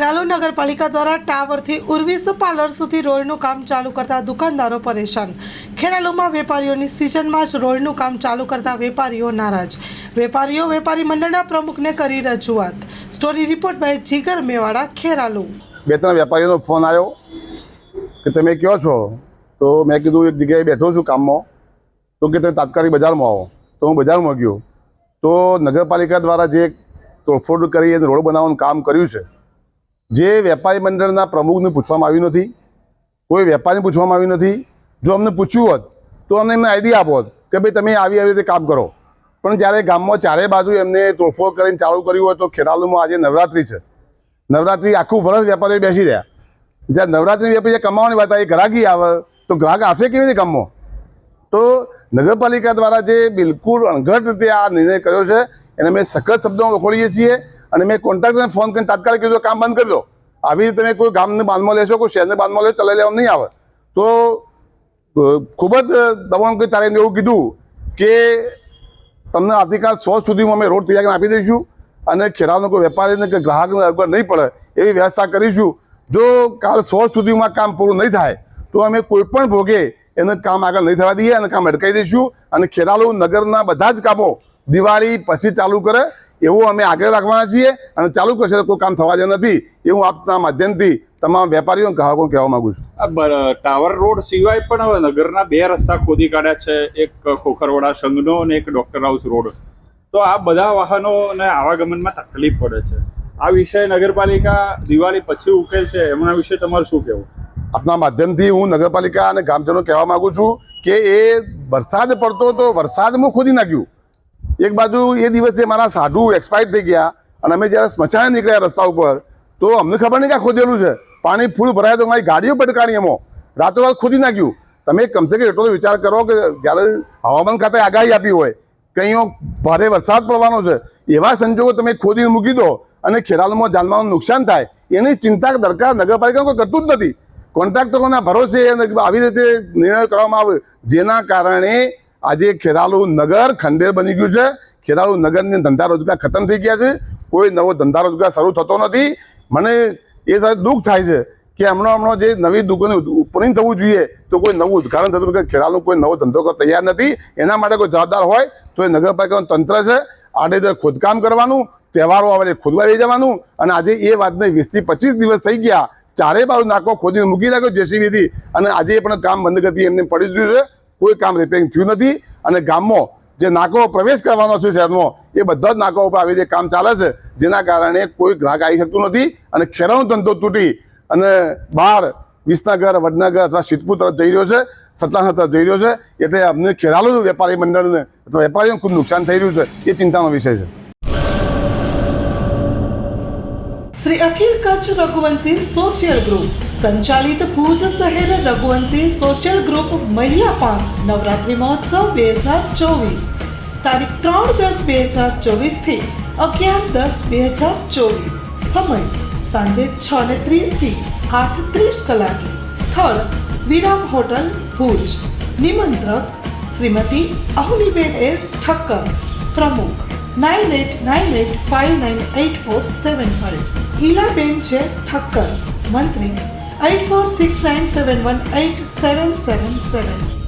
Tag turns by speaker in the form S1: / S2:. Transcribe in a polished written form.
S1: ખેરાલુ નગરપાલિકા દ્વારા ટાવરથી ઉર્વિસ પાર્લર સુધી રોડનું કામ ચાલુ કરતા દુકાનદારો પરેશાન। ખેરાલુમાં વેપારીઓની સિઝનમાં જ રોડનું કામ ચાલુ કરતા વેપારીઓ નારાજ। વેપારીઓ વેપારી મંડળના પ્રમુખને કરી રજૂઆત। સ્ટોરી રિપોર્ટ બાય જીગર મેવાડા, ખેરાલુ।
S2: બે ત્રણ વેપારીઓનો ફોન આવ્યો કે તમે ક્યાં છો, તો મેં કીધું એક જગ્યાએ બેઠો છું કામમાં, તો કે તમે તાત્કાલિક બજારમાં આવો। તો હું બજારમાં ગયો તો નગરપાલિકા દ્વારા જે તોડફોડ કરી અને રોડ બનાવવાનું કામ કર્યું છે, જે વેપારી મંડળના પ્રમુખને પૂછવામાં આવ્યું નથી, કોઈ વેપારીને પૂછવામાં આવ્યું નથી। જો અમને પૂછ્યું હોત તો અમને એમને આઈડિયા આપો કે ભાઈ તમે આવી રીતે કામ કરો, પણ જ્યારે ગામમાં ચારે બાજુ એમને તોડફોડ કરીને ચાલુ કર્યું હોય, તો ખેરાલુમાં આજે નવરાત્રિ છે, નવરાત્રિ આખું વર્ષ વેપારીઓ બેસી રહ્યા। જ્યારે નવરાત્રિ વેપારી કમાવાની વાત આવે, ગ્રાહકી આવે તો ગ્રાહક આવશે કેવી રીતે કામમાં? તો નગરપાલિકા દ્વારા જે બિલકુલ અણઘડ રીતે આ નિર્ણય કર્યો છે એને મેં સખત શબ્દોમાં વખોડીએ છીએ અને મેં કોન્ટ્રાક્ટરને ફોન કરીને તાત્કાલિક કીધું કામ બંધ કરી દો। આવી રીતે તમે કોઈ ગામને બાંધમાં લેશો, કોઈ શહેરને બાંધમાં લેશો, ચલાવી લેવામાં નહીં આવે। તો ખૂબ જ દબાણ કરી તારે એવું કીધું કે તમને આવતીકાલ 100 સુધીમાં અમે રોડ તૈયાર આપી દઈશું અને ખેરાલુનો કોઈ વેપારીને કે ગ્રાહકને અગવડ નહીં પડે એવી વ્યવસ્થા કરીશું। જો કાલ 100 સુધીમાં કામ પૂરું નહીં થાય તો અમે કોઈ પણ ભોગે એને કામ આગળ નહીં થવા દઈએ અને કામ અટકાવી દઈશું અને ખેરાલુ નગરના બધા જ કામો દિવાળી પછી ચાલુ કરે એવું અમે આગળ રાખવાના છીએ અને ચાલુ કરશે કોઈ કામ થવા દે નથી એવું આપના માધ્યમથી તમામ વેપારીઓ ગ્રાહકો કહેવા માંગુ છું।
S3: ટાવર રોડ સિવાય પણ નગરના 2 રસ્તા ખોદી કાઢ્યા છે, એક ખોખરવાડા સંઘનો અને એક ડોક્ટર હાઉસ રોડ। તો આ બધા વાહનોને આવાગમનમાં તકલીફ પડે છે। આ વિષય નગરપાલિકા દિવાળી પછી ઉકેલશે, એમના વિશે તમારું શું કહેવું?
S2: આપના માધ્યમથી હું નગરપાલિકા અને ગામજનો કહેવા માંગુ છું કે એ વરસાદ પડતો તો વરસાદમાં ખોદી નાખ્યું। એક બાજુ એ દિવસે મારા સાધુ એક્સપાયર થઈ ગયા અને અમે જ્યારે સ્મશાને નીકળ્યા રસ્તા ઉપર તો અમને ખબર નહીં કે આ ખોદેલું છે, પાણી ફૂલ ભરાય તો મારી ગાડીઓ પટકાણી, એમાં રાતોરાત ખોદી નાખ્યું। તમે કમસે કમ એટલો વિચાર કરો કે જ્યારે હવામાન ખાતાએ આગાહી આપી હોય કે અહીંયા ભારે વરસાદ પડવાનો છે, એવા સંજોગો તમે ખોદીને મૂકી દો અને ખેરાલુમાં જાનમાલનું નુકસાન થાય એની ચિંતા દરકાર નગરપાલિકા કોઈ કરતું જ નથી। કોન્ટ્રાક્ટરોના ભરોસે આવી રીતે નિર્ણય કરવામાં આવે, જેના કારણે આજે ખેરાલુ નગર ખંડેર બની ગયું છે। ખેરાલુ નગરની ધંધા રોજગાર ખતમ થઈ ગયા છે, કોઈ નવો ધંધા રોજગાર શરૂ થતો નથી। મને એ સાથે દુઃખ થાય છે કે હમણાં જે નવી દુકાનો ઓપનિંગ થવું જોઈએ તો કોઈ નવું ઉદ્ઘાટન થતું કે ખેરાલુનો કોઈ નવો ધંધો કરવા તૈયાર નથી। એના માટે કોઈ જવાબદાર હોય તો એ નગરપાલિકાનું તંત્ર છે, આડેધડ ખોદકામ કરવાનું, તહેવારો આવે ખોદવા લઈ જવાનું। અને આજે એ વાતને 20 થી 25 દિવસ થઈ ગયા, ચારે બાજુ નાકો ખોદીને મૂકી નાખ્યો જેસીબીથી અને આજે પણ કામ બંધ ગતિ એમને પડી ગયું છે, કોઈ કામ રિપેરિંગ થયું નથી। અને ગામમાં જે નાકો પ્રવેશ કરવાનો છે શહેરમાં, એ બધા જ નાકો ઉપર આવી જે કામ ચાલે છે, જેના કારણે કોઈ ગ્રાહક આવી શકતું નથી અને ખેરાલુનો ધંધો તૂટી અને બહાર વિસનગર, વડનગર અથવા સિદ્ધપુર તરફ જઈ રહ્યો છે, સતલાસણા તરફ જઈ રહ્યો છે। એટલે અમને ખેરાલુ વેપારી મંડળને અથવા વેપારીઓને ખૂબ નુકસાન થઈ રહ્યું છે, એ ચિંતાનો વિષય છે।
S1: શ્રી અખિલ કચ્છ રઘુવંશી સોશિયલ ગ્રુપ સંચાલિત ભુજ શહેર રઘુવંશી સોશિયલ ગ્રુપ મહિલા નવરાત્રિ મહોત્સવ 2024 તારીખ 3/10/2024 થી 11/10/2024, સમય સાંજે 6:30 થી 8:30 કલાકે, સ્થળ વિરામ હોટલ ભુજ, નિમંત્રક શ્રીમતી અહુલીબેન એસ ઠક્કર, પ્રમુખ 9898598475, ઈલાબેન છે ઠક્કર, મંત્રી 8469718777।